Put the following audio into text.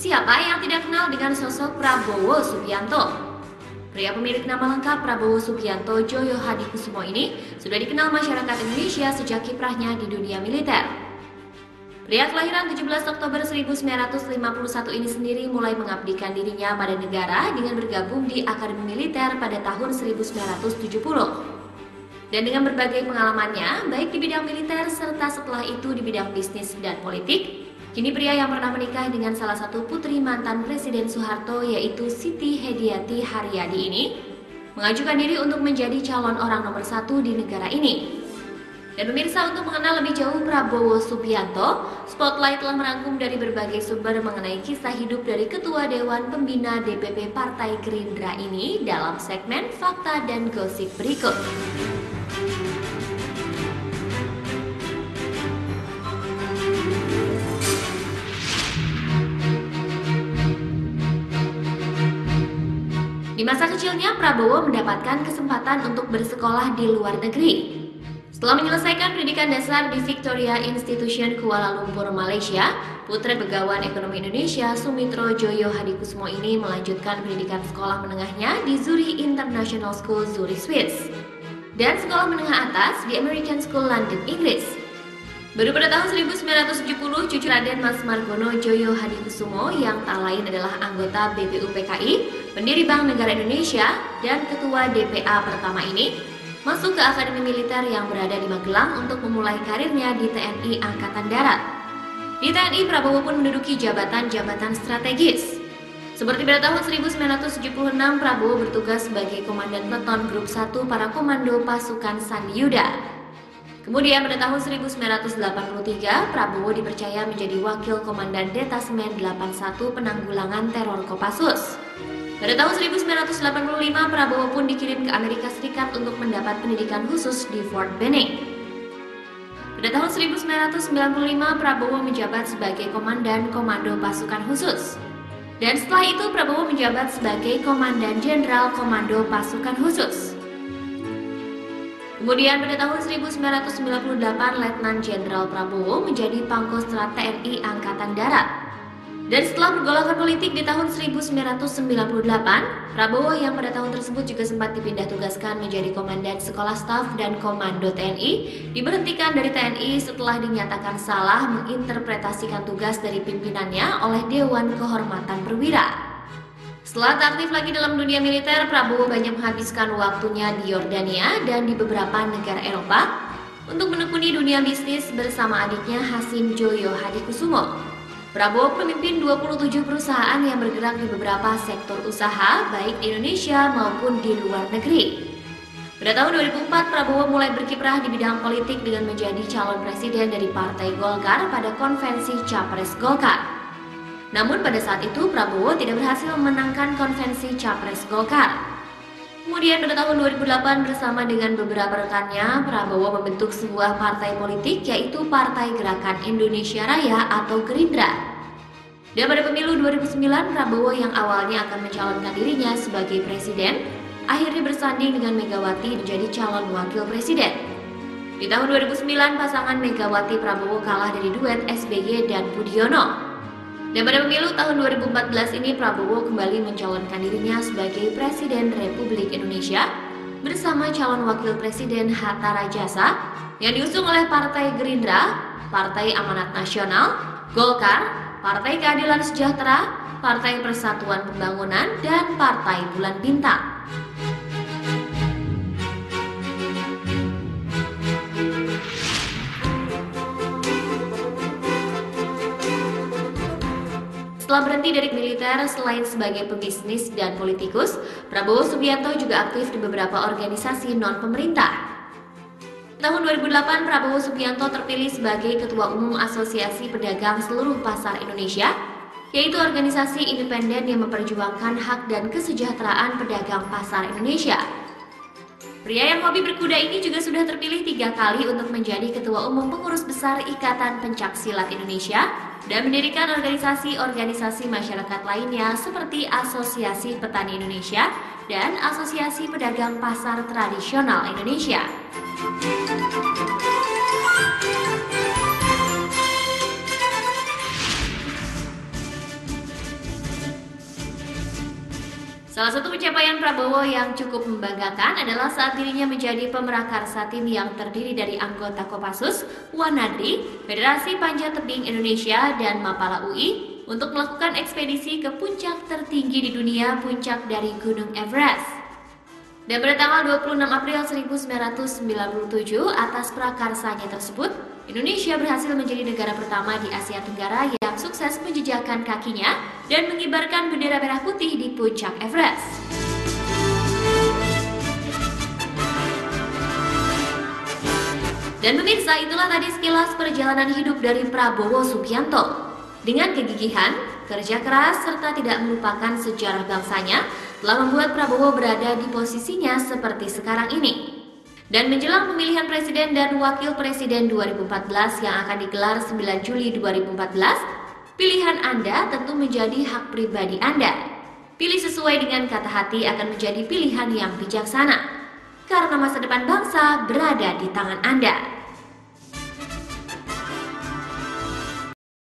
Siapa yang tidak kenal dengan sosok Prabowo Subianto? Pria pemilik nama lengkap Prabowo Subianto Joyo Hadikusumo ini sudah dikenal masyarakat Indonesia sejak kiprahnya di dunia militer. Pria kelahiran 17 Oktober 1951 ini sendiri mulai mengabdikan dirinya pada negara dengan bergabung di Akademi Militer pada tahun 1970. Dan dengan berbagai pengalamannya, baik di bidang militer serta setelah itu di bidang bisnis dan politik, kini pria yang pernah menikah dengan salah satu putri mantan Presiden Soeharto yaitu Siti Hediati Haryadi ini mengajukan diri untuk menjadi calon orang nomor 1 di negara ini. Dan pemirsa, untuk mengenal lebih jauh Prabowo Subianto, Spotlight telah merangkum dari berbagai sumber mengenai kisah hidup dari Ketua Dewan Pembina DPP Partai Gerindra ini dalam segmen Fakta dan Gosip berikut. Di masa kecilnya, Prabowo mendapatkan kesempatan untuk bersekolah di luar negeri. Setelah menyelesaikan pendidikan dasar di Victoria Institution Kuala Lumpur, Malaysia, putra Begawan Ekonomi Indonesia Sumitro Joyo Hadikusumo ini melanjutkan pendidikan sekolah menengahnya di Zurich International School, Zurich, Swiss, dan sekolah menengah atas di American School, London, Inggris. Baru pada tahun 1970, cucu Raden Mas Margono Joyo Hadikusumo yang tak lain adalah anggota BPUPKI, pendiri Bank Negara Indonesia, dan ketua DPA pertama ini, masuk ke Akademi Militer yang berada di Magelang untuk memulai karirnya di TNI Angkatan Darat. Di TNI, Prabowo pun menduduki jabatan-jabatan strategis. Seperti pada tahun 1976, Prabowo bertugas sebagai Komandan Peleton Grup 1 para Komando Pasukan Sandi Yuda. Kemudian pada tahun 1983, Prabowo dipercaya menjadi Wakil Komandan Detasmen 81 Penanggulangan Teror Kopassus. Pada tahun 1985, Prabowo pun dikirim ke Amerika Serikat untuk mendapat pendidikan khusus di Fort Benning. Pada tahun 1995, Prabowo menjabat sebagai Komandan Komando Pasukan Khusus. Dan setelah itu, Prabowo menjabat sebagai Komandan Jenderal Komando Pasukan Khusus. Kemudian pada tahun 1998, Letnan Jenderal Prabowo menjadi Pangkostrat TNI Angkatan Darat. Dan setelah pergolakan politik di tahun 1998, Prabowo yang pada tahun tersebut juga sempat dipindah tugaskan menjadi Komandan Sekolah Staf dan Komando TNI, diberhentikan dari TNI setelah dinyatakan salah menginterpretasikan tugas dari pimpinannya oleh Dewan Kehormatan Perwira. Setelah tak aktif lagi dalam dunia militer, Prabowo banyak menghabiskan waktunya di Yordania dan di beberapa negara Eropa untuk menekuni dunia bisnis bersama adiknya Hasim Joyo Hadikusumo. Prabowo memimpin 27 perusahaan yang bergerak di beberapa sektor usaha, baik di Indonesia maupun di luar negeri. Pada tahun 2004, Prabowo mulai berkiprah di bidang politik dengan menjadi calon presiden dari Partai Golkar pada konvensi Capres Golkar. Namun pada saat itu Prabowo tidak berhasil memenangkan konvensi Capres Golkar. Kemudian pada tahun 2008 bersama dengan beberapa rekannya, Prabowo membentuk sebuah partai politik yaitu Partai Gerakan Indonesia Raya atau Gerindra. Dan pada pemilu 2009, Prabowo yang awalnya akan mencalonkan dirinya sebagai presiden, akhirnya bersanding dengan Megawati menjadi calon wakil presiden. Di tahun 2009, pasangan Megawati Prabowo kalah dari duet SBY dan Budiono. Dan pada pemilu tahun 2014 ini, Prabowo kembali mencalonkan dirinya sebagai Presiden Republik Indonesia bersama calon wakil presiden Hatta Rajasa yang diusung oleh Partai Gerindra, Partai Amanat Nasional, Golkar, Partai Keadilan Sejahtera, Partai Persatuan Pembangunan, dan Partai Bulan Bintang. Setelah berhenti dari militer, selain sebagai pebisnis dan politikus, Prabowo Subianto juga aktif di beberapa organisasi non-pemerintah. Tahun 2008, Prabowo Subianto terpilih sebagai Ketua Umum Asosiasi Pedagang Seluruh Pasar Indonesia, yaitu organisasi independen yang memperjuangkan hak dan kesejahteraan pedagang pasar Indonesia. Pria yang hobi berkuda ini juga sudah terpilih 3 kali untuk menjadi Ketua Umum Pengurus Besar Ikatan Pencaksilat Indonesia dan mendirikan organisasi-organisasi masyarakat lainnya seperti Asosiasi Petani Indonesia dan Asosiasi Pedagang Pasar Tradisional Indonesia. Salah satu pencapaian Prabowo yang cukup membanggakan adalah saat dirinya menjadi pemerakarsa tim yang terdiri dari anggota Kopassus, Wanadri, Federasi Panjat Tebing Indonesia, dan Mapala UI untuk melakukan ekspedisi ke puncak tertinggi di dunia, puncak dari Gunung Everest. Dan pada tanggal 26 April 1997, atas prakarsanya tersebut, Indonesia berhasil menjadi negara pertama di Asia Tenggara yang sukses menjejakkan kakinya dan mengibarkan bendera merah putih di puncak Everest. Dan pemirsa, itulah tadi sekilas perjalanan hidup dari Prabowo Subianto. Dengan kegigihan, kerja keras, serta tidak melupakan sejarah bangsanya, telah membuat Prabowo berada di posisinya seperti sekarang ini. Dan menjelang pemilihan Presiden dan Wakil Presiden 2014 yang akan digelar 9 Juli 2014, pilihan Anda tentu menjadi hak pribadi Anda. Pilih sesuai dengan kata hati akan menjadi pilihan yang bijaksana. Karena masa depan bangsa berada di tangan Anda.